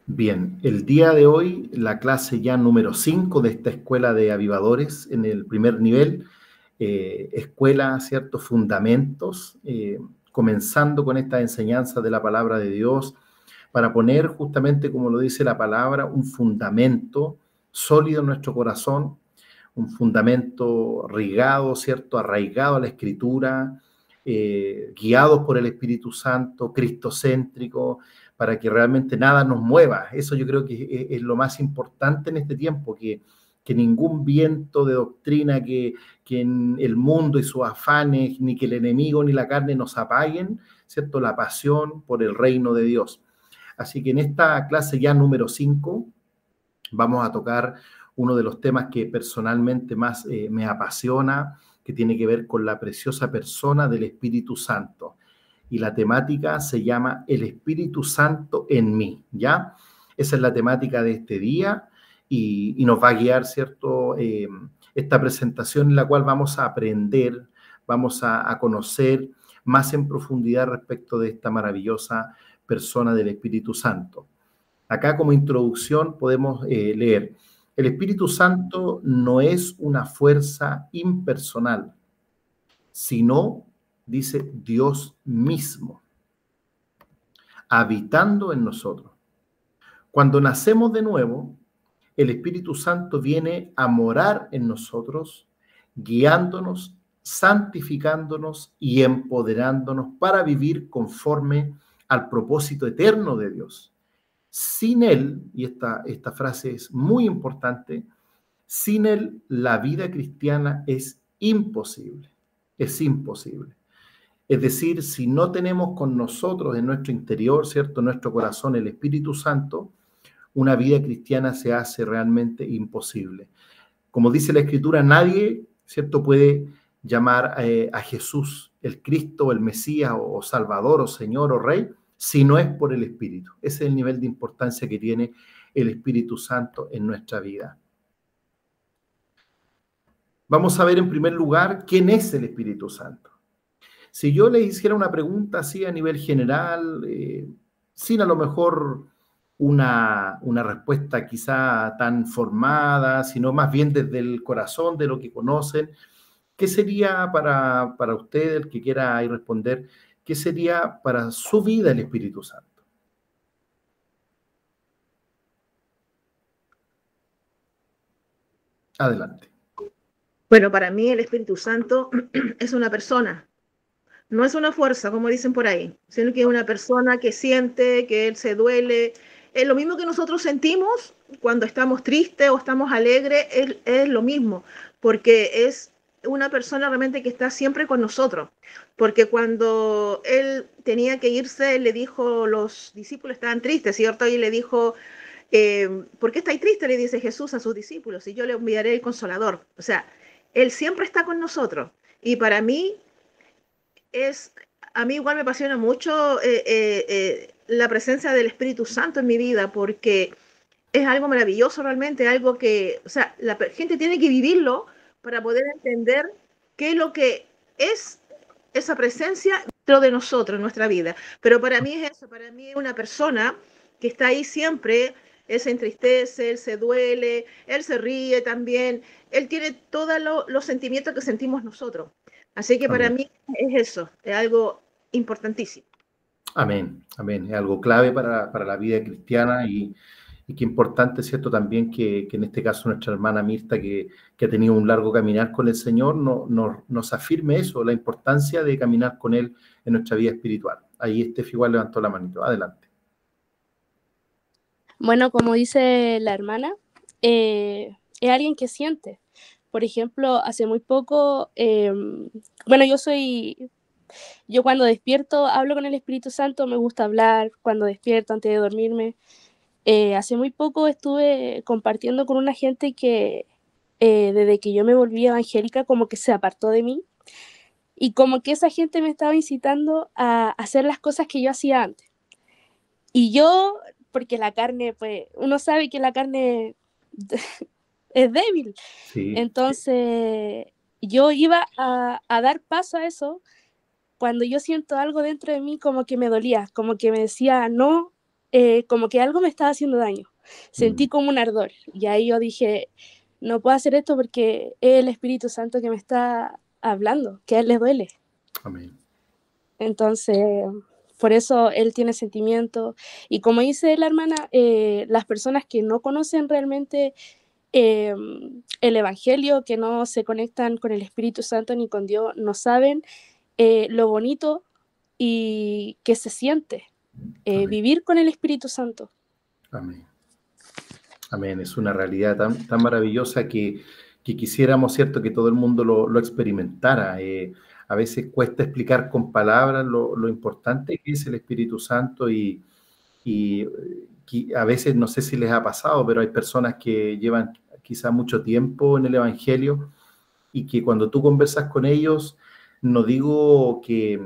Bien, el día de hoy la clase ya número 5 de esta escuela de avivadores en el primer nivel, escuela, ¿cierto? Fundamentos, comenzando con esta enseñanza de la palabra de Dios para poner justamente, como lo dice la palabra, un fundamento sólido en nuestro corazón, un fundamento rigado, ¿cierto? Arraigado a la Escritura, guiados por el Espíritu Santo, cristocéntrico, para que realmente nada nos mueva. Eso yo creo que es lo más importante en este tiempo, que ningún viento de doctrina, que en el mundo y sus afanes, ni que el enemigo ni la carne nos apaguen, ¿cierto? La pasión por el reino de Dios. Así que en esta clase ya número 5 vamos a tocar uno de los temas que personalmente más me apasiona, que tiene que ver con la preciosa persona del Espíritu Santo. Y la temática se llama El Espíritu Santo en mí, ¿ya? Esa es la temática de este día y nos va a guiar, ¿cierto? Esta presentación en la cual vamos a aprender, vamos a conocer más en profundidad respecto de esta maravillosa persona del Espíritu Santo. Acá como introducción podemos leer, el Espíritu Santo no es una fuerza impersonal, sino, dice, Dios mismo, habitando en nosotros. Cuando nacemos de nuevo, el Espíritu Santo viene a morar en nosotros, guiándonos, santificándonos y empoderándonos para vivir conforme al propósito eterno de Dios. Sin Él, y esta frase es muy importante, sin Él la vida cristiana es imposible, es imposible. Es decir, si no tenemos con nosotros en nuestro interior, ¿cierto? En nuestro corazón el Espíritu Santo, una vida cristiana se hace realmente imposible. Como dice la Escritura, nadie, ¿cierto?, puede llamar a Jesús el Cristo, o el Mesías, o Salvador, o Señor, o Rey, si no es por el Espíritu. Ese es el nivel de importancia que tiene el Espíritu Santo en nuestra vida. Vamos a ver en primer lugar quién es el Espíritu Santo. Si yo le hiciera una pregunta así a nivel general, sin a lo mejor una respuesta quizá tan formada, sino más bien desde el corazón de lo que conocen, ¿qué sería para usted, el que quiera ahí responder, qué sería para su vida el Espíritu Santo? Adelante. Bueno, para mí el Espíritu Santo es una persona, no es una fuerza, como dicen por ahí, sino que es una persona que siente, que él se duele. Es lo mismo que nosotros sentimos cuando estamos tristes o estamos alegres, él es lo mismo, porque es una persona realmente que está siempre con nosotros. Porque cuando él tenía que irse, él le dijo, los discípulos estaban tristes, ¿cierto? Y le dijo, ¿por qué estáis tristes? Le dice Jesús a sus discípulos, y yo le enviaré el Consolador. O sea, él siempre está con nosotros. Y para mí es, a mí igual me apasiona mucho la presencia del Espíritu Santo en mi vida, porque es algo maravilloso realmente, algo que, o sea, la gente tiene que vivirlo para poder entender qué es lo que es esa presencia dentro de nosotros, en nuestra vida. Pero para mí es eso, para mí es una persona que está ahí siempre, él se entristece, él se duele, él se ríe también, él tiene todos los sentimientos que sentimos nosotros. Así que para Amén. mí es eso, es algo importantísimo. Amén, amén. Es algo clave para la vida cristiana y qué importante, ¿cierto? También que en este caso nuestra hermana Mirta, que ha tenido un largo caminar con el Señor, nos afirme eso, la importancia de caminar con Él en nuestra vida espiritual. Ahí Estef igual levantó la manito. Adelante. Bueno, como dice la hermana, es alguien que siente. Por ejemplo, hace muy poco, bueno, yo cuando despierto hablo con el Espíritu Santo, me gusta hablar cuando despierto antes de dormirme. Hace muy poco estuve compartiendo con una gente que desde que yo me volví evangélica como que se apartó de mí y como que esa gente me estaba incitando a hacer las cosas que yo hacía antes. Y yo, porque la carne, pues uno sabe que la carne es débil, Sí, entonces yo iba a dar paso a eso cuando yo siento algo dentro de mí como que me dolía, como que me decía, no, como que algo me estaba haciendo daño. Sentí como un ardor. Y ahí yo dije, no puedo hacer esto porque es el Espíritu Santo que me está hablando, que a él le duele. Amén. Entonces, por eso él tiene sentimientos. Y como dice la hermana, las personas que no conocen realmente el Evangelio, que no se conectan con el Espíritu Santo ni con Dios, no saben lo bonito y que se siente vivir con el Espíritu Santo. Amén. Amén. Es una realidad tan maravillosa que quisiéramos, ¿cierto?, que todo el mundo lo experimentara. A veces cuesta explicar con palabras lo importante que es el Espíritu Santo y a veces, no sé si les ha pasado, pero hay personas que llevan quizá mucho tiempo en el Evangelio y que cuando tú conversas con ellos, no digo que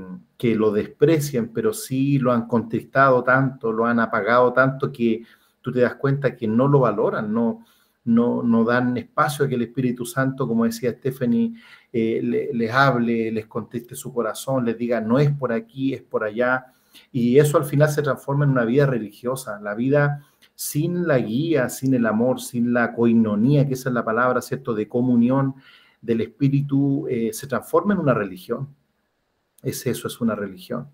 lo desprecien, pero sí lo han contristado tanto, lo han apagado tanto que tú te das cuenta que no lo valoran, no dan espacio a que el Espíritu Santo, como decía Stephanie, les hable, les contriste su corazón, les diga, no es por aquí, es por allá. Y eso al final se transforma en una vida religiosa, la vida sin la guía, sin el amor, sin la koinonía, que esa es la palabra, ¿cierto?, de comunión del Espíritu, se transforma en una religión. Eso es una religión.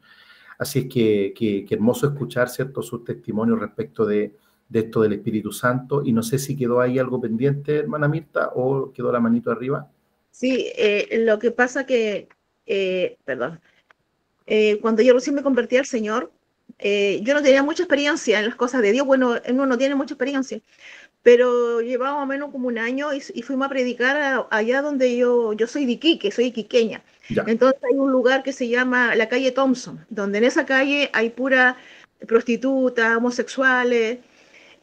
Así es que hermoso escuchar, ¿cierto?, sus testimonios respecto de esto del Espíritu Santo. Y no sé si quedó ahí algo pendiente, hermana Mirta, o quedó la manito arriba. Sí, lo que pasa que, perdón, cuando yo recién me convertí al Señor, yo no tenía mucha experiencia en las cosas de Dios. Bueno, uno no tiene mucha experiencia, pero llevaba más o menos como un año y fuimos a predicar allá donde yo soy de Iquique, soy iquiqueña. Ya. Entonces hay un lugar que se llama la calle Thompson, donde en esa calle hay pura prostitutas, homosexuales,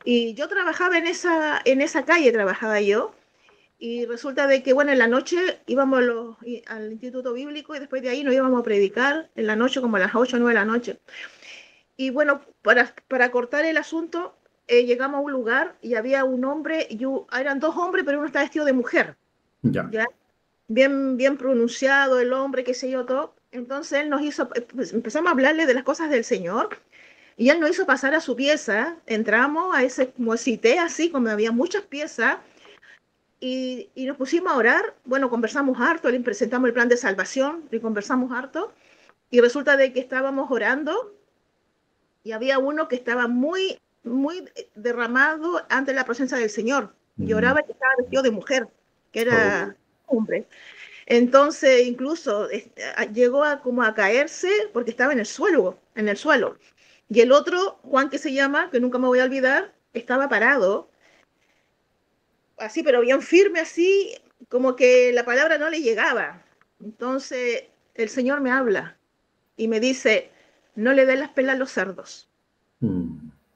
y yo trabajaba en esa calle, trabajaba yo. Y resulta de que, bueno, en la noche íbamos al Instituto Bíblico y después de ahí nos íbamos a predicar en la noche, como a las 8 o 9 de la noche. Y bueno, para cortar el asunto, llegamos a un lugar y había un hombre, eran dos hombres, pero uno está vestido de mujer. Ya. ¿Ya? Bien pronunciado el hombre, qué sé yo, todo. Entonces él nos hizo, pues, empezamos a hablarle de las cosas del Señor y él nos hizo pasar a su pieza. Entramos a ese como cité, así como había muchas piezas. Y nos pusimos a orar. Bueno, conversamos harto, le presentamos el plan de salvación y conversamos harto. Y resulta de que estábamos orando y había uno que estaba muy derramado ante la presencia del Señor. Lloraba y estaba vestido de mujer, que era hombre. Entonces, incluso llegó como a caerse porque estaba en el suelo. Y el otro, Juan, que se llama, que nunca me voy a olvidar, estaba parado así, pero bien firme, así, como que la palabra no le llegaba. Entonces el Señor me habla y me dice, no le des las pelas a los cerdos.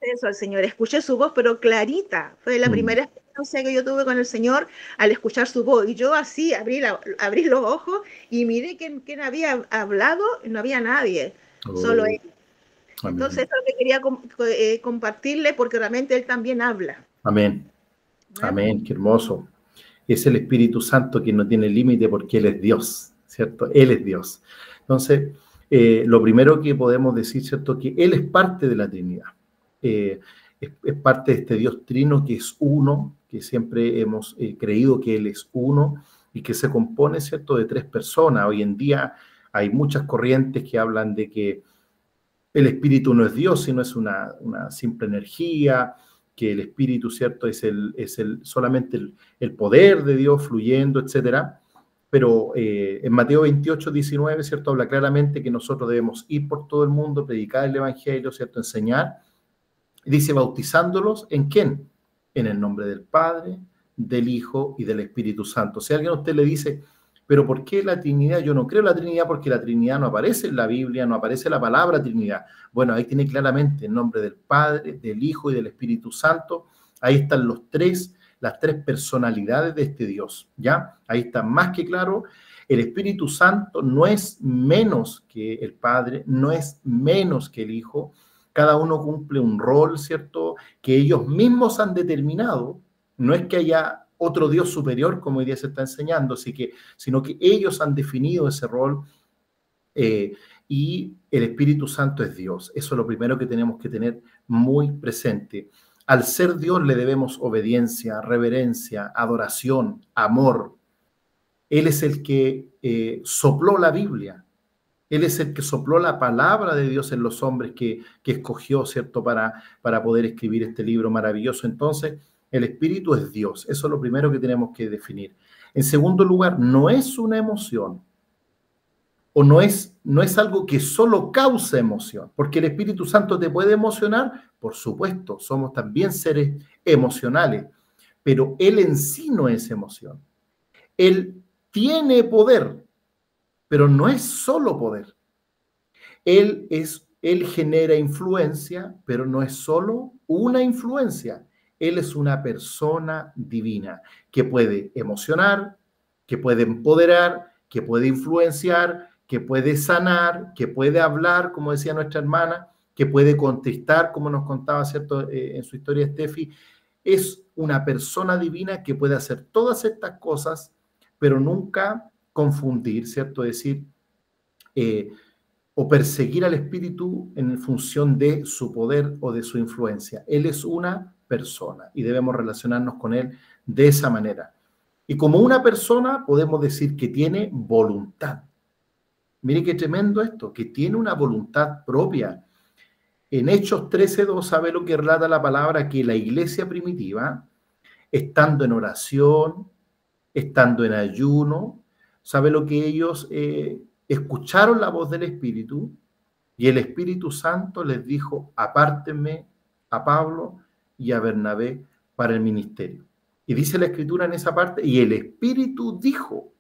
Eso al Señor, escuché su voz, pero clarita. Fue la primera experiencia que yo tuve con el Señor al escuchar su voz. Y yo así abrí los ojos y miré quién había hablado, no había nadie, solo él. Amén. Entonces eso es lo que quería compartirle, porque realmente él también habla. Amén. Amén, qué hermoso. Es el Espíritu Santo quien no tiene límite porque Él es Dios, ¿cierto? Él es Dios. Entonces, lo primero que podemos decir, ¿cierto?, que Él es parte de la Trinidad. Es parte de este Dios trino que es uno, que siempre hemos creído que Él es uno y que se compone, ¿cierto?, de tres personas. Hoy en día hay muchas corrientes que hablan de que el Espíritu no es Dios, sino es una simple energía, que el Espíritu, ¿cierto?, es solamente el poder de Dios fluyendo, etcétera. Pero en Mateo 28, 19, ¿cierto?, habla claramente que nosotros debemos ir por todo el mundo, predicar el Evangelio, ¿cierto?, enseñar. Dice, bautizándolos, ¿en quién? En el nombre del Padre, del Hijo y del Espíritu Santo. Si alguien a usted le dice, pero ¿por qué la Trinidad? Yo no creo en la Trinidad porque la Trinidad no aparece en la Biblia, no aparece la palabra Trinidad. Bueno, ahí tiene claramente el nombre del Padre, del Hijo y del Espíritu Santo. Ahí están las tres personalidades de este Dios, ¿ya? Ahí está más que claro. El Espíritu Santo no es menos que el Padre, no es menos que el Hijo. Cada uno cumple un rol, ¿cierto?, que ellos mismos han determinado. No es que haya otro Dios superior, como hoy día se está enseñando, sino que ellos han definido ese rol. y el Espíritu Santo es Dios. Eso es lo primero que tenemos que tener muy presente. Al ser Dios le debemos obediencia, reverencia, adoración, amor. Él es el que sopló la Biblia. Él es el que sopló la palabra de Dios en los hombres que escogió, ¿cierto?, para poder escribir este libro maravilloso. Entonces, el Espíritu es Dios. Eso es lo primero que tenemos que definir. En segundo lugar, no es una emoción o no es algo que solo causa emoción, porque el Espíritu Santo te puede emocionar, por supuesto, somos también seres emocionales, pero Él en sí no es emoción. Él tiene poder, pero no es solo poder. Él genera influencia, pero no es solo una influencia. Él es una persona divina que puede emocionar, que puede empoderar, que puede influenciar, que puede sanar, que puede hablar, como decía nuestra hermana, que puede contestar, como nos contaba, ¿cierto?, en su historia Steffi. Es una persona divina que puede hacer todas estas cosas, pero nunca confundir, ¿cierto? Decir, o perseguir al Espíritu en función de su poder o de su influencia. Él es una persona y debemos relacionarnos con Él de esa manera. Y como una persona podemos decir que tiene voluntad. Mire qué tremendo esto, que tiene una voluntad propia. En Hechos 13:2 sabe lo que relata la palabra, que la iglesia primitiva, estando en oración, estando en ayuno, sabe lo que ellos escucharon la voz del Espíritu y el Espíritu Santo les dijo, apártenme a Pablo y a Bernabé para el ministerio. Y dice la Escritura en esa parte, y el Espíritu dijo,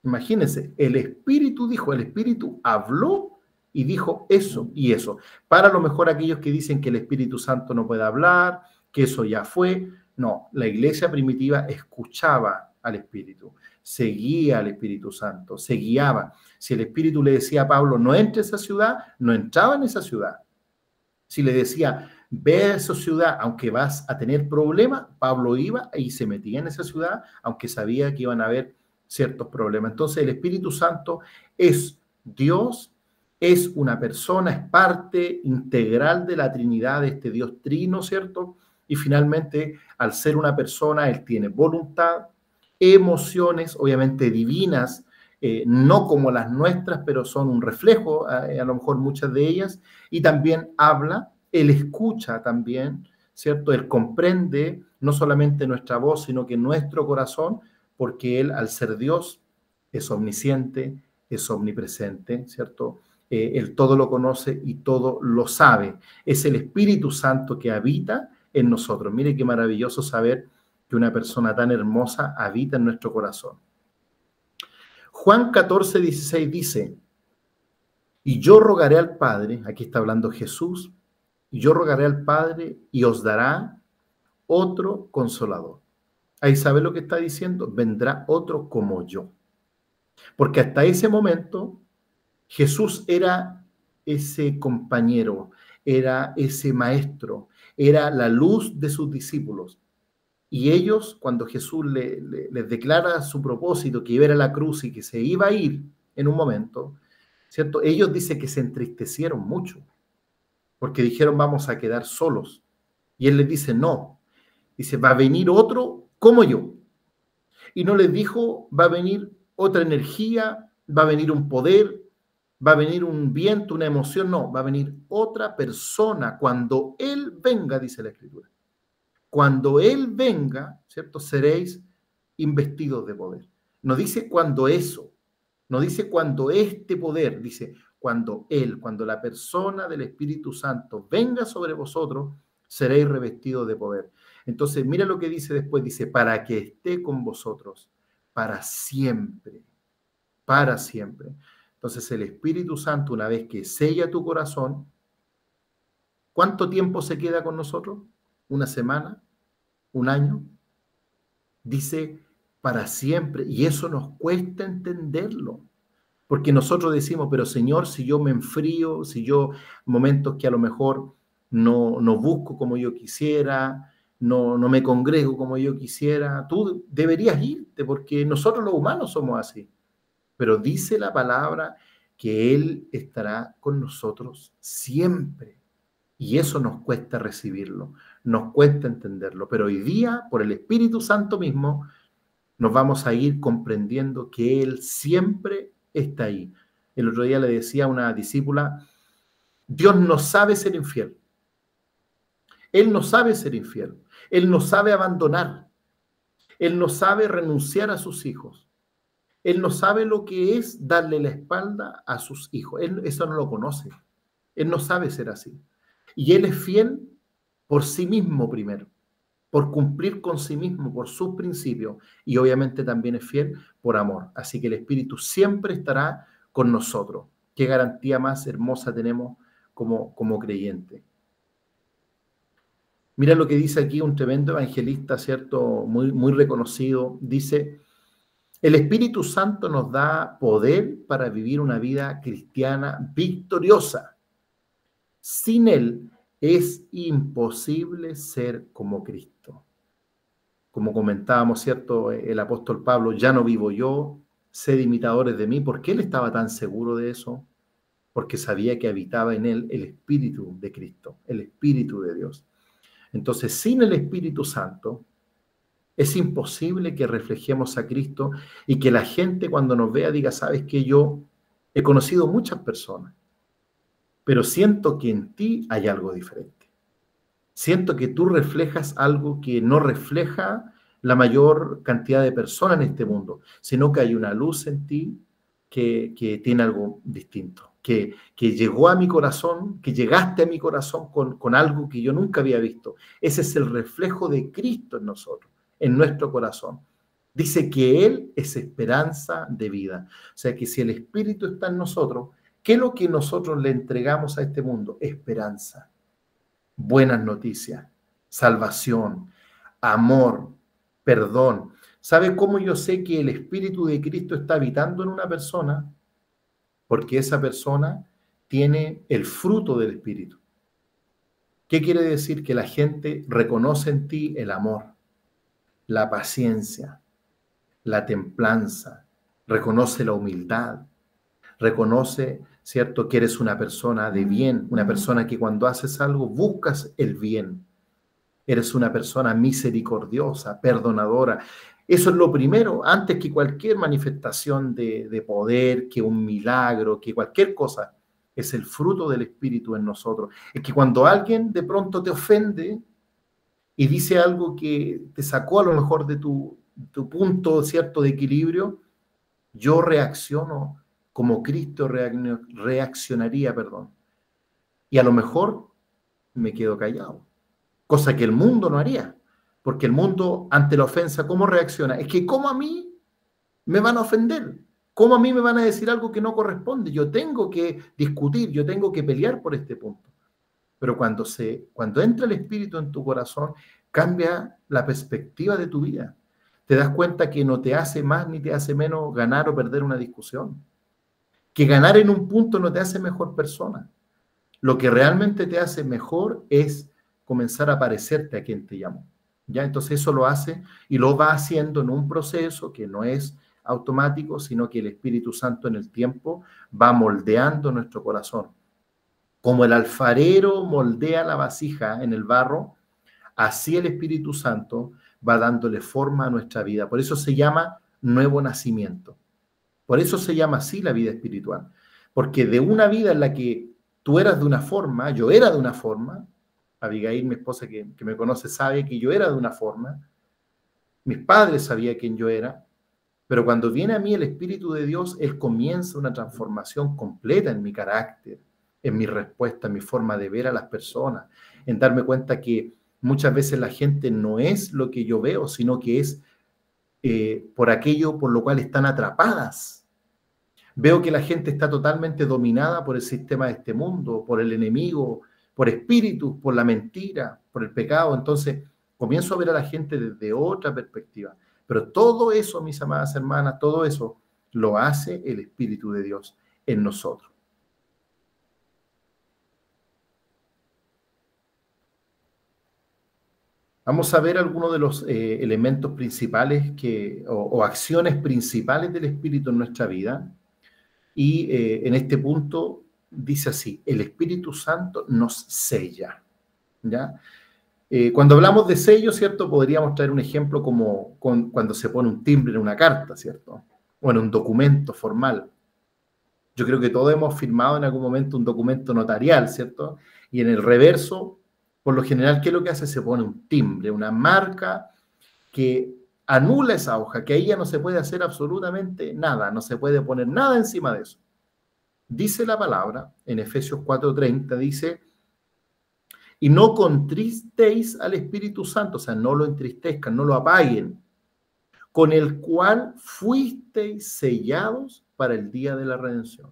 imagínense, el Espíritu dijo, el Espíritu habló y dijo eso y eso. Para lo mejor aquellos que dicen que el Espíritu Santo no puede hablar, que eso ya fue, no, la iglesia primitiva escuchaba al Espíritu, seguía al Espíritu Santo, se guiaba. Si el Espíritu le decía a Pablo, no entre a esa ciudad, no entraba en esa ciudad. Si le decía, ve a esa ciudad, aunque vas a tener problemas, Pablo iba y se metía en esa ciudad, aunque sabía que iban a haber ciertos problemas. Entonces el Espíritu Santo es Dios, es una persona, es parte integral de la Trinidad, de este Dios trino, ¿cierto? Y finalmente, al ser una persona, Él tiene voluntad, emociones, obviamente divinas, no como las nuestras, pero son un reflejo, a lo mejor muchas de ellas, y también habla, Él escucha también, ¿cierto? Él comprende no solamente nuestra voz, sino que nuestro corazón, porque Él, al ser Dios, es omnisciente, es omnipresente, ¿cierto? Él todo lo conoce y todo lo sabe. Es el Espíritu Santo que habita en nosotros. Mire qué maravilloso saber que una persona tan hermosa habita en nuestro corazón. Juan 14:16 dice, y yo rogaré al Padre, aquí está hablando Jesús, y yo rogaré al Padre y os dará otro consolador. Ahí sabe lo que está diciendo, vendrá otro como yo. Porque hasta ese momento Jesús era ese compañero, era ese maestro, era la luz de sus discípulos. Y ellos, cuando Jesús les declara su propósito, que iba a ir a la cruz y que se iba a ir en un momento, ¿cierto? Ellos dicen que se entristecieron mucho, porque dijeron, vamos a quedar solos. Y Él les dice, no. Dice, va a venir otro como yo. Y no les dijo, va a venir otra energía, va a venir un poder, va a venir un viento, una emoción. No, va a venir otra persona. Cuando Él venga, dice la Escritura. Cuando Él venga, ¿cierto? Seréis investidos de poder. No dice cuando eso, no dice cuando este poder, dice cuando Él, cuando la persona del Espíritu Santo venga sobre vosotros, seréis revestidos de poder. Entonces, mira lo que dice después, dice, para que esté con vosotros para siempre, para siempre. Entonces, el Espíritu Santo, una vez que sella tu corazón, ¿cuánto tiempo se queda con nosotros? ¿Una semana? ¿Un año? Dice para siempre, y eso nos cuesta entenderlo, porque nosotros decimos, pero Señor, si yo me enfrío, si yo momentos que a lo mejor no busco como yo quisiera, no me congrego como yo quisiera, tú deberías irte, porque nosotros los humanos somos así. Pero dice la palabra que Él estará con nosotros siempre. Y eso nos cuesta recibirlo, nos cuesta entenderlo. Pero hoy día, por el Espíritu Santo mismo, nos vamos a ir comprendiendo que Él siempre está ahí. El otro día le decía a una discípula, Dios no sabe ser infiel. Él no sabe ser infiel. Él no sabe abandonar. Él no sabe renunciar a sus hijos. Él no sabe lo que es darle la espalda a sus hijos. Él eso no lo conoce. Él no sabe ser así. Y Él es fiel por sí mismo primero, por cumplir con sí mismo, por sus principios. Y obviamente también es fiel por amor. Así que el Espíritu siempre estará con nosotros. Qué garantía más hermosa tenemos como creyentes. Mira lo que dice aquí un tremendo evangelista, ¿cierto? Muy reconocido. Dice, el Espíritu Santo nos da poder para vivir una vida cristiana victoriosa. Sin Él es imposible ser como Cristo. Como comentábamos, ¿cierto? El apóstol Pablo, ya no vivo yo, sed imitadores de mí. ¿Por qué él estaba tan seguro de eso? Porque sabía que habitaba en él el Espíritu de Cristo, el Espíritu de Dios. Entonces, sin el Espíritu Santo, es imposible que reflejemos a Cristo y que la gente cuando nos vea diga, sabes que yo he conocido muchas personas, pero siento que en ti hay algo diferente. Siento que tú reflejas algo que no refleja la mayor cantidad de personas en este mundo, sino que hay una luz en ti que tiene algo distinto, que llegó a mi corazón, que llegaste a mi corazón con algo que yo nunca había visto. Ese es el reflejo de Cristo en nosotros, en nuestro corazón. Dice que Él es esperanza de vida. O sea que si el Espíritu está en nosotros, ¿qué es lo que nosotros le entregamos a este mundo? Esperanza, buenas noticias, salvación, amor, perdón. ¿Sabe cómo yo sé que el Espíritu de Cristo está habitando en una persona? Porque esa persona tiene el fruto del Espíritu. ¿Qué quiere decir? Que la gente reconoce en ti el amor, la paciencia, la templanza, reconoce la humildad, reconoce, ¿cierto?, que eres una persona de bien, una persona que cuando haces algo buscas el bien. Eres una persona misericordiosa, perdonadora. Eso es lo primero, antes que cualquier manifestación de poder, que un milagro, que cualquier cosa, es el fruto del Espíritu en nosotros. Es que cuando alguien de pronto te ofende y dice algo que te sacó a lo mejor de tu punto, ¿cierto?, de equilibrio, yo reacciono como Cristo reaccionaría, y a lo mejor me quedo callado, cosa que el mundo no haría, porque el mundo ante la ofensa, ¿cómo reacciona? Es que ¿cómo a mí me van a ofender? ¿Cómo a mí me van a decir algo que no corresponde? Yo tengo que discutir, yo tengo que pelear por este punto. Pero cuando entra el Espíritu en tu corazón, cambia la perspectiva de tu vida. Te das cuenta que no te hace más ni te hace menos ganar o perder una discusión. Que ganar en un punto no te hace mejor persona. Lo que realmente te hace mejor es comenzar a parecerte a quien te llamó. ¿Ya? Entonces eso lo hace y lo va haciendo en un proceso que no es automático, sino que el Espíritu Santo en el tiempo va moldeando nuestro corazón. Como el alfarero moldea la vasija en el barro, así el Espíritu Santo va dándole forma a nuestra vida. Por eso se llama nuevo nacimiento. Por eso se llama así la vida espiritual. Porque de una vida en la que tú eras de una forma, yo era de una forma, Abigail, mi esposa que me conoce, sabe que yo era de una forma, mis padres sabían quién yo era, pero cuando viene a mí el Espíritu de Dios, Él comienza una transformación completa en mi carácter, en mi respuesta, en mi forma de ver a las personas, en darme cuenta que muchas veces la gente no es lo que yo veo, sino que es por aquello por lo cual están atrapadas. Veo que la gente está totalmente dominada por el sistema de este mundo, por el enemigo, por espíritus, por la mentira, por el pecado. Entonces, comienzo a ver a la gente desde otra perspectiva. Pero todo eso, mis amadas hermanas, todo eso lo hace el Espíritu de Dios en nosotros. Vamos a ver algunos de los elementos principales o acciones principales del Espíritu en nuestra vida. Y en este punto dice así, el Espíritu Santo nos sella, ¿ya? Cuando hablamos de sello, ¿cierto? Podríamos traer un ejemplo como cuando se pone un timbre en una carta, ¿cierto? O en un documento formal. Yo creo que todos hemos firmado en algún momento un documento notarial, ¿cierto? Y en el reverso, por lo general, ¿qué es lo que hace? Se pone un timbre, una marca que anula esa hoja, que ahí ya no se puede hacer absolutamente nada, no se puede poner nada encima de eso. Dice la palabra, en Efesios 4:30, dice, y no contristéis al Espíritu Santo, o sea, no lo entristezcan, no lo apaguen, con el cual fuisteis sellados para el día de la redención.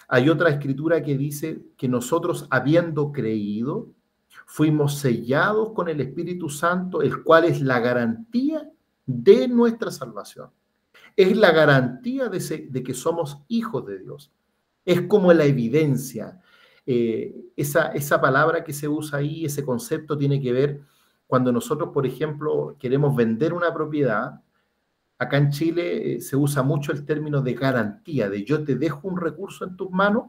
Hay otra escritura que dice que nosotros, habiendo creído, fuimos sellados con el Espíritu Santo, el cual es la garantía de nuestra salvación. Es la garantía de que somos hijos de Dios. Es como la evidencia. Esa palabra que se usa ahí, ese concepto tiene que ver cuando nosotros, por ejemplo, queremos vender una propiedad. Acá en Chile se usa mucho el término de garantía, de yo te dejo un recurso en tus manos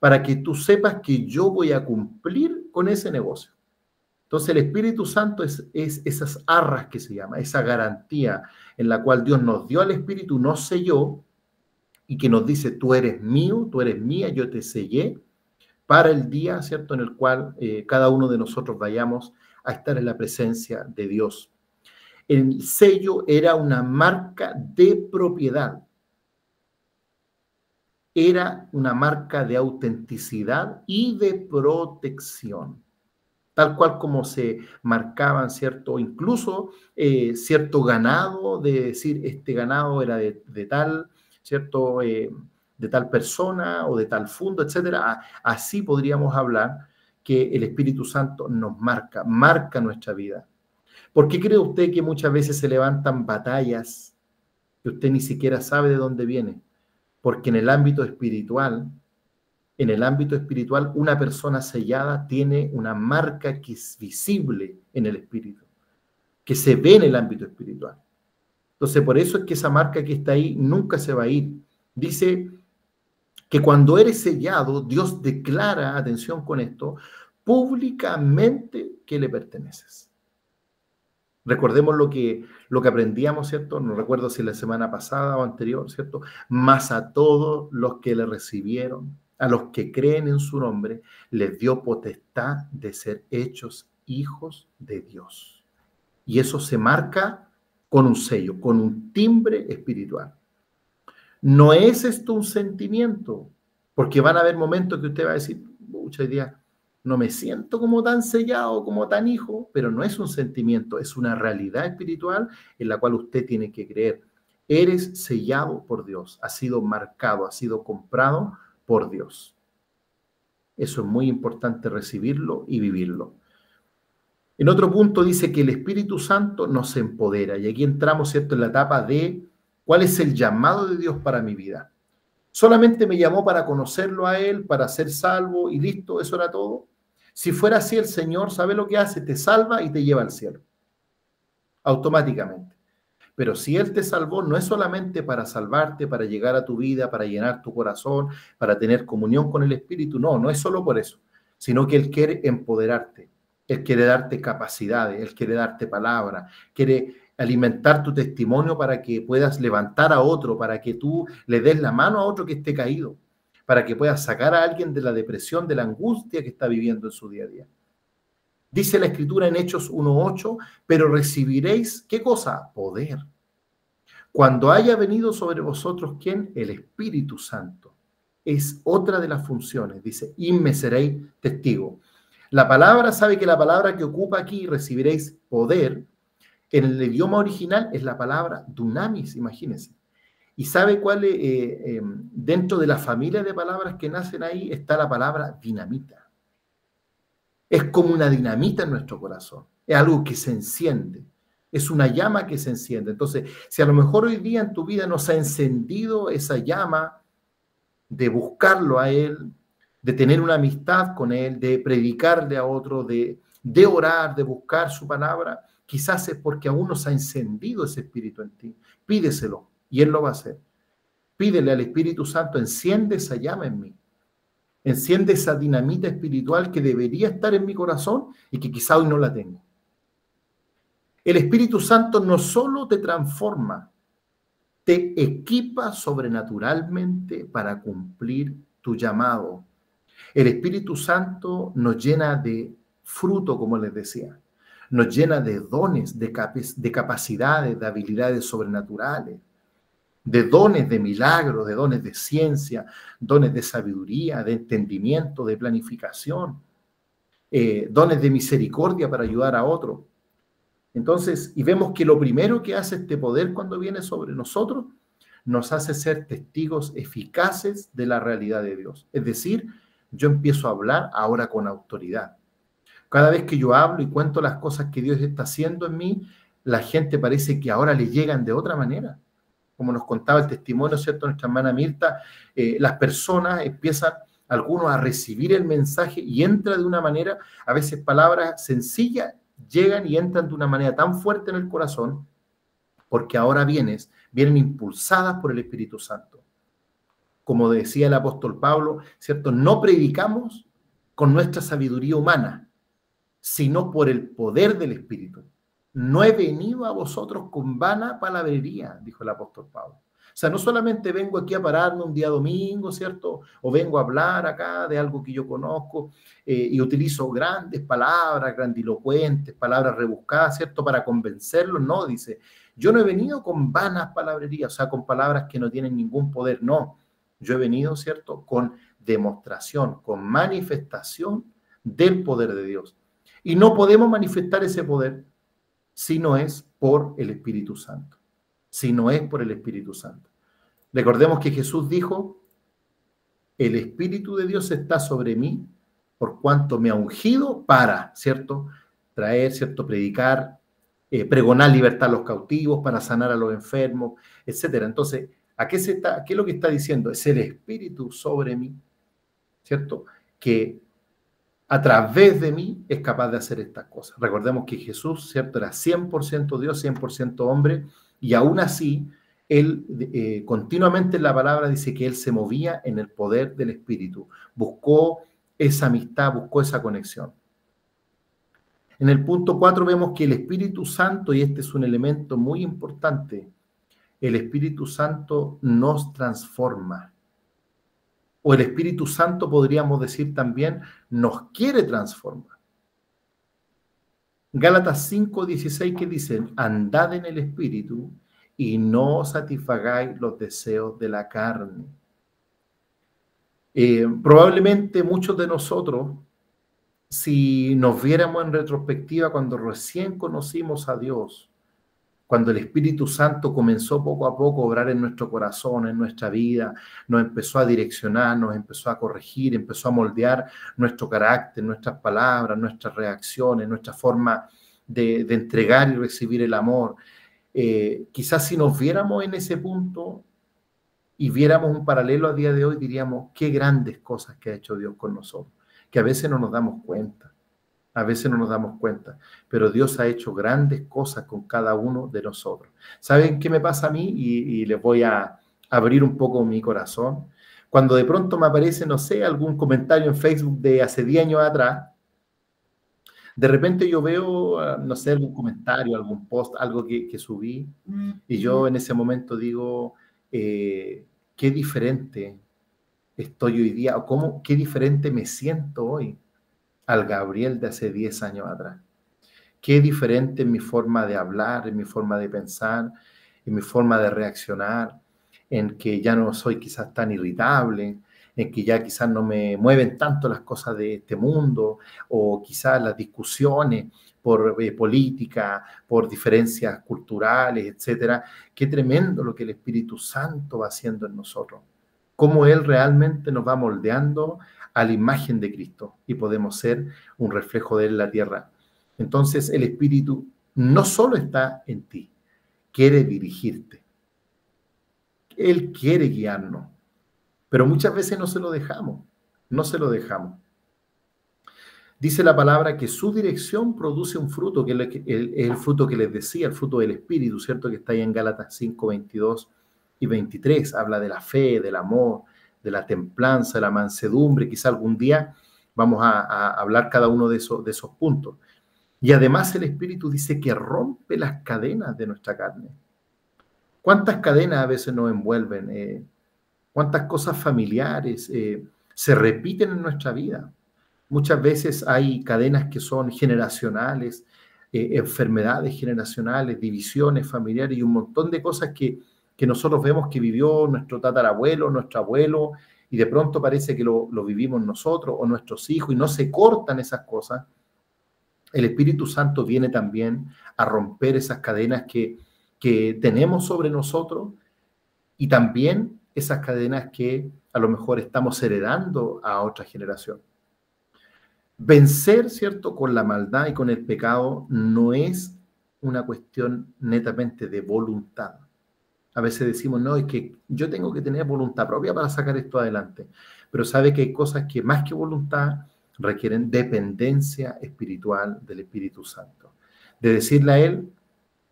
para que tú sepas que yo voy a cumplir con ese negocio. Entonces el Espíritu Santo es esas arras que se llama, esa garantía en la cual Dios nos dio al Espíritu, nos selló y que nos dice, tú eres mío, tú eres mía, yo te sellé para el día, ¿cierto?, en el cual cada uno de nosotros vayamos a estar en la presencia de Dios. El sello era una marca de propiedad. Era una marca de autenticidad y de protección. Tal cual como se marcaban, ¿cierto? Incluso cierto ganado, de decir, este ganado era de tal, ¿cierto? De tal persona o de tal fondo, etcétera. Así podríamos hablar que el Espíritu Santo nos marca nuestra vida. ¿Por qué cree usted que muchas veces se levantan batallas que usted ni siquiera sabe de dónde viene? Porque en el ámbito espiritual, una persona sellada tiene una marca que es visible en el espíritu, que se ve en el ámbito espiritual. Entonces, por eso es que esa marca que está ahí nunca se va a ir. Dice que cuando eres sellado, Dios declara, atención con esto, públicamente que le perteneces. Recordemos lo que aprendíamos, ¿cierto? No recuerdo si la semana pasada o anterior, ¿cierto? Mas a todos los que le recibieron, a los que creen en su nombre, les dio potestad de ser hechos hijos de Dios. Y eso se marca con un sello, con un timbre espiritual. No es esto un sentimiento, porque van a haber momentos que usted va a decir, mucho hoy día no me siento como tan sellado, como tan hijo, pero no es un sentimiento, es una realidad espiritual en la cual usted tiene que creer. Eres sellado por Dios, has sido marcado, has sido comprado por Dios. Eso es muy importante recibirlo y vivirlo. En otro punto dice que el Espíritu Santo nos empodera, y aquí entramos, ¿cierto?, en la etapa de cuál es el llamado de Dios para mi vida. ¿Solamente me llamó para conocerlo a Él, para ser salvo y listo? ¿Eso era todo? Si fuera así, el Señor, ¿sabe lo que hace? Te salva y te lleva al cielo, automáticamente. Pero si Él te salvó, no es solamente para salvarte, para llegar a tu vida, para llenar tu corazón, para tener comunión con el Espíritu. No, no es solo por eso, sino que Él quiere empoderarte. Él quiere darte capacidades, Él quiere darte palabra, quiere alimentar tu testimonio para que puedas levantar a otro, para que tú le des la mano a otro que esté caído, para que puedas sacar a alguien de la depresión, de la angustia que está viviendo en su día a día. Dice la Escritura en Hechos 1:8, pero recibiréis, ¿qué cosa? Poder. Cuando haya venido sobre vosotros, ¿quién? El Espíritu Santo. Es otra de las funciones, dice, y me seréis testigo. La palabra, sabe que la palabra que ocupa aquí, recibiréis poder, en el idioma original es la palabra dunamis, imagínense. ¿Y sabe cuál? Dentro de la familia de palabras que nacen ahí está la palabra dinamita. Es como una dinamita en nuestro corazón. Es algo que se enciende. Es una llama que se enciende. Entonces, si a lo mejor hoy día en tu vida no se ha encendido esa llama de buscarlo a Él, de tener una amistad con Él, de predicarle a otro, de orar, de buscar su palabra, quizás es porque aún no se ha encendido ese espíritu en ti. Pídeselo y Él lo va a hacer. Pídele al Espíritu Santo, enciende esa llama en mí. Enciende esa dinamita espiritual que debería estar en mi corazón y que quizá hoy no la tengo. El Espíritu Santo no solo te transforma, te equipa sobrenaturalmente para cumplir tu llamado. El Espíritu Santo nos llena de fruto, como les decía. Nos llena de dones, de capacidades, de habilidades sobrenaturales, de dones de milagro, de dones de ciencia, dones de sabiduría, de entendimiento, de planificación, dones de misericordia para ayudar a otros. Entonces, y vemos que lo primero que hace este poder cuando viene sobre nosotros, nos hace ser testigos eficaces de la realidad de Dios. Es decir, yo empiezo a hablar ahora con autoridad. Cada vez que yo hablo y cuento las cosas que Dios está haciendo en mí, la gente parece que ahora le llegan de otra manera. Como nos contaba el testimonio, ¿cierto?, nuestra hermana Mirta, las personas empiezan, algunos, a recibir el mensaje y entra de una manera, a veces palabras sencillas, llegan y entran de una manera tan fuerte en el corazón, porque ahora vienen impulsadas por el Espíritu Santo. Como decía el apóstol Pablo, ¿cierto?, no predicamos con nuestra sabiduría humana, sino por el poder del Espíritu. No he venido a vosotros con vana palabrería, dijo el apóstol Pablo. O sea, no solamente vengo aquí a pararme un día domingo, ¿cierto? O vengo a hablar acá de algo que yo conozco y utilizo grandes palabras, grandilocuentes, palabras rebuscadas, ¿cierto?, para convencerlos. No, dice, yo no he venido con vanas palabrerías, o sea, con palabras que no tienen ningún poder, no. Yo he venido, ¿cierto?, con demostración, con manifestación del poder de Dios. Y no podemos manifestar ese poder si no es por el Espíritu Santo. Si no es por el Espíritu Santo. Recordemos que Jesús dijo, el Espíritu de Dios está sobre mí, por cuanto me ha ungido para, ¿cierto?, traer, ¿cierto?, predicar, pregonar libertad a los cautivos, para sanar a los enfermos, etc. Entonces, ¿qué es lo que está diciendo? Es el Espíritu sobre mí, ¿cierto?, que a través de mí es capaz de hacer estas cosas. Recordemos que Jesús, ¿cierto?, era 100% Dios, 100% hombre, y aún así, él continuamente en la palabra dice que él se movía en el poder del Espíritu. Buscó esa amistad, buscó esa conexión. En el punto 4 vemos que el Espíritu Santo, y este es un elemento muy importante, el Espíritu Santo nos transforma. O el Espíritu Santo, podríamos decir también, nos quiere transformar. Gálatas 5:16, que dicen, andad en el Espíritu y no satisfagáis los deseos de la carne. Probablemente muchos de nosotros, si nos viéramos en retrospectiva cuando recién conocimos a Dios, cuando el Espíritu Santo comenzó poco a poco a obrar en nuestro corazón, en nuestra vida, nos empezó a direccionar, nos empezó a corregir, empezó a moldear nuestro carácter, nuestras palabras, nuestras reacciones, nuestra forma de entregar y recibir el amor. Quizás si nos viéramos en ese punto y viéramos un paralelo a día de hoy, diríamos, qué grandes cosas que ha hecho Dios con nosotros, que a veces no nos damos cuenta. A veces no nos damos cuenta, pero Dios ha hecho grandes cosas con cada uno de nosotros. ¿Saben qué me pasa a mí? Y les voy a abrir un poco mi corazón. Cuando de pronto me aparece, no sé, algún comentario en Facebook de hace 10 años atrás, de repente yo veo, no sé, algún comentario, algún post, algo que subí, y yo en ese momento digo, qué diferente estoy hoy día, o qué diferente me siento hoy al Gabriel de hace 10 años atrás. Qué diferente en mi forma de hablar, en mi forma de pensar, en mi forma de reaccionar, en que ya no soy quizás tan irritable, en que ya quizás no me mueven tanto las cosas de este mundo, o quizás las discusiones por política, por diferencias culturales, etcétera. Qué tremendo lo que el Espíritu Santo va haciendo en nosotros. Cómo Él realmente nos va moldeando a la imagen de Cristo y podemos ser un reflejo de Él en la tierra. Entonces el Espíritu no solo está en ti, quiere dirigirte. Él quiere guiarnos, pero muchas veces no se lo dejamos, no se lo dejamos. Dice la palabra que su dirección produce un fruto, que es el fruto que les decía, el fruto del Espíritu, ¿cierto? Que está ahí en Gálatas 5:22. y 23. Habla de la fe, del amor, de la templanza, de la mansedumbre. Quizá algún día vamos a hablar cada uno de esos puntos. Y además el Espíritu dice que rompe las cadenas de nuestra carne. ¿Cuántas cadenas a veces nos envuelven? ¿Cuántas cosas familiares se repiten en nuestra vida? Muchas veces hay cadenas que son generacionales, enfermedades generacionales, divisiones familiares y un montón de cosas que nosotros vemos que vivió nuestro tatarabuelo, nuestro abuelo, y de pronto parece que lo vivimos nosotros o nuestros hijos, y no se cortan esas cosas. El Espíritu Santo viene también a romper esas cadenas que tenemos sobre nosotros, y también esas cadenas que a lo mejor estamos heredando a otra generación. Vencer, ¿cierto?, con la maldad y con el pecado no es una cuestión netamente de voluntad. A veces decimos, no, es que yo tengo que tener voluntad propia para sacar esto adelante. Pero sabe que hay cosas que más que voluntad requieren dependencia espiritual del Espíritu Santo. De decirle a Él,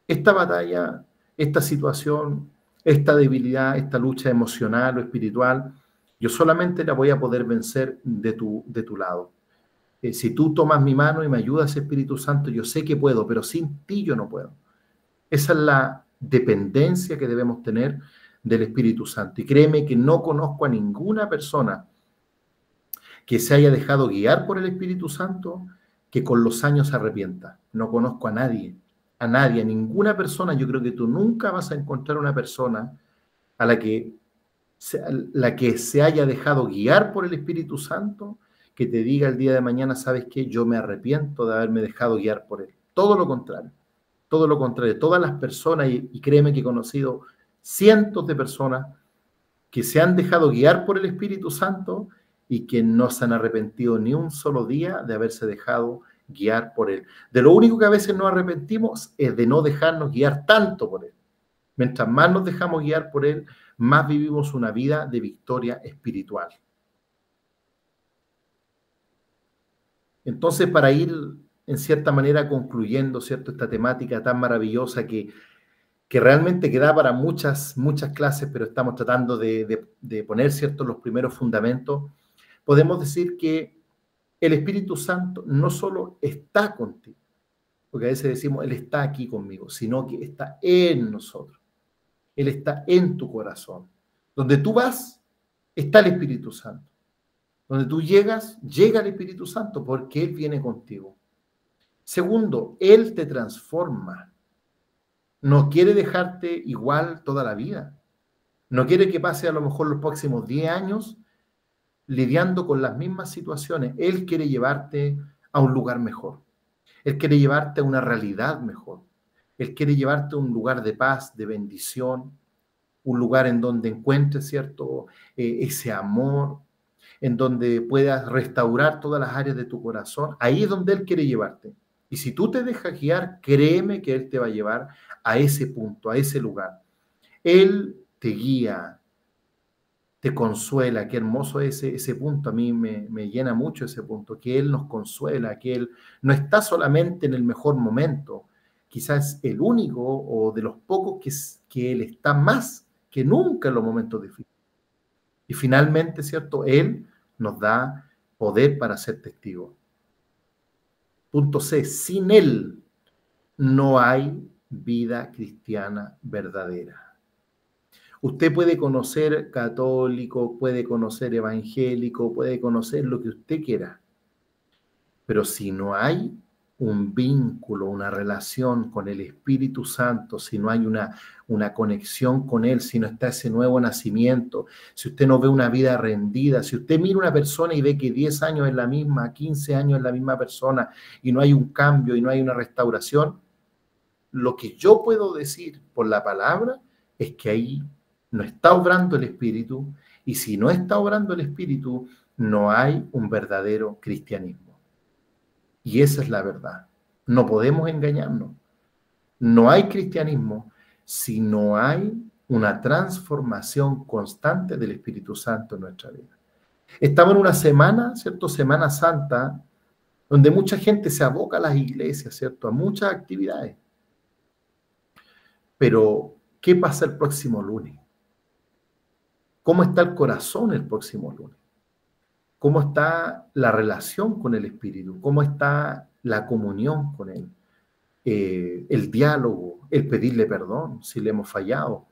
esta batalla, esta situación, esta debilidad, esta lucha emocional o espiritual, yo solamente la voy a poder vencer de tu lado. Si tú tomas mi mano y me ayudas, Espíritu Santo, yo sé que puedo, pero sin ti yo no puedo. Esa es la dependencia que debemos tener del Espíritu Santo. Y créeme que no conozco a ninguna persona que se haya dejado guiar por el Espíritu Santo que con los años se arrepienta. No conozco a nadie, a ninguna persona. Yo creo que tú nunca vas a encontrar una persona a la que se haya dejado guiar por el Espíritu Santo que te diga el día de mañana, ¿sabes qué? Yo me arrepiento de haberme dejado guiar por él. Todo lo contrario. Todo lo contrario. Todas las personas, y créeme que he conocido cientos de personas que se han dejado guiar por el Espíritu Santo y que no se han arrepentido ni un solo día de haberse dejado guiar por él. De lo único que a veces nos arrepentimos es de no dejarnos guiar tanto por él. Mientras más nos dejamos guiar por él, más vivimos una vida de victoria espiritual. Entonces, para ir en cierta manera concluyendo, ¿cierto?, esta temática tan maravillosa que realmente queda para muchas clases, pero estamos tratando de poner, ¿cierto?, los primeros fundamentos, podemos decir que el Espíritu Santo no solo está contigo, porque a veces decimos, Él está aquí conmigo, sino que está en nosotros. Él está en tu corazón. Donde tú vas, está el Espíritu Santo. Donde tú llegas, llega el Espíritu Santo porque Él viene contigo. Segundo, Él te transforma. No quiere dejarte igual toda la vida. No quiere que pase a lo mejor los próximos 10 años lidiando con las mismas situaciones. Él quiere llevarte a un lugar mejor. Él quiere llevarte a una realidad mejor. Él quiere llevarte a un lugar de paz, de bendición, un lugar en donde encuentres, ¿cierto?, ese amor, en donde puedas restaurar todas las áreas de tu corazón. Ahí es donde Él quiere llevarte. Y si tú te dejas guiar, créeme que Él te va a llevar a ese punto, a ese lugar. Él te guía, te consuela. Qué hermoso ese punto. A mí me llena mucho ese punto, que Él nos consuela, que Él no está solamente en el mejor momento, quizás el único o de los pocos que Él está más que nunca en los momentos difíciles. Y finalmente, ¿cierto?, Él nos da poder para ser testigos. Punto C, sin Él no hay vida cristiana verdadera. Usted puede conocer católico, puede conocer evangélico, puede conocer lo que usted quiera, pero si no hay un vínculo, una relación con el Espíritu Santo, si no hay una conexión con Él, si no está ese nuevo nacimiento, si usted no ve una vida rendida, si usted mira a una persona y ve que 10 años es la misma, 15 años es la misma persona y no hay un cambio y no hay una restauración, lo que yo puedo decir por la palabra es que ahí no está obrando el Espíritu, y si no está obrando el Espíritu, no hay un verdadero cristianismo. Y esa es la verdad. No podemos engañarnos. No hay cristianismo si no hay una transformación constante del Espíritu Santo en nuestra vida. Estamos en una semana, ¿cierto?, Semana Santa, donde mucha gente se aboca a las iglesias, ¿cierto?, a muchas actividades. Pero, ¿qué pasa el próximo lunes? ¿Cómo está el corazón el próximo lunes? ¿Cómo está la relación con el Espíritu? ¿Cómo está la comunión con Él? El diálogo, el pedirle perdón si le hemos fallado,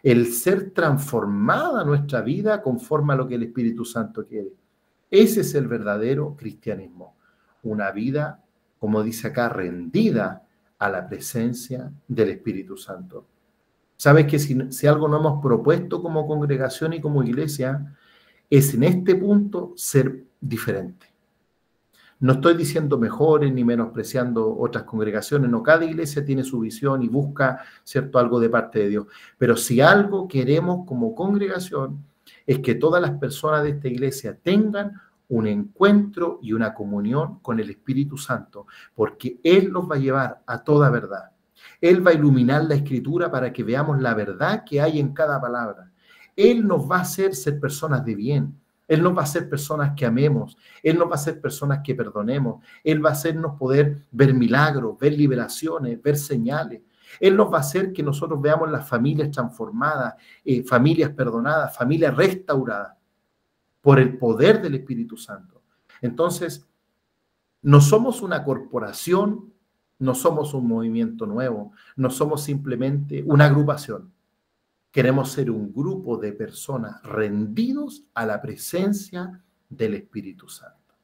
el ser transformada nuestra vida conforme a lo que el Espíritu Santo quiere. Ese es el verdadero cristianismo. Una vida, como dice acá, rendida a la presencia del Espíritu Santo. Sabes que si algo no hemos propuesto como congregación y como iglesia, es en este punto ser diferente. No estoy diciendo mejores ni menospreciando otras congregaciones, no, cada iglesia tiene su visión y busca, ¿cierto?, algo de parte de Dios. Pero si algo queremos como congregación es que todas las personas de esta iglesia tengan un encuentro y una comunión con el Espíritu Santo, porque Él nos va a llevar a toda verdad. Él va a iluminar la Escritura para que veamos la verdad que hay en cada palabra. Él nos va a hacer ser personas de bien. Él nos va a hacer personas que amemos. Él nos va a hacer personas que perdonemos. Él va a hacernos poder ver milagros, ver liberaciones, ver señales. Él nos va a hacer que nosotros veamos las familias transformadas, familias perdonadas, familias restauradas por el poder del Espíritu Santo. Entonces, no somos una corporación, no somos un movimiento nuevo, no somos simplemente una agrupación. Queremos ser un grupo de personas rendidos a la presencia del Espíritu Santo.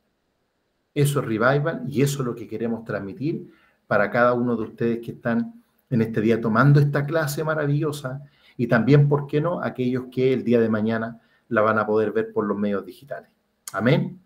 Eso es Revival y eso es lo que queremos transmitir para cada uno de ustedes que están en este día tomando esta clase maravillosa y también, ¿por qué no?, aquellos que el día de mañana la van a poder ver por los medios digitales. Amén.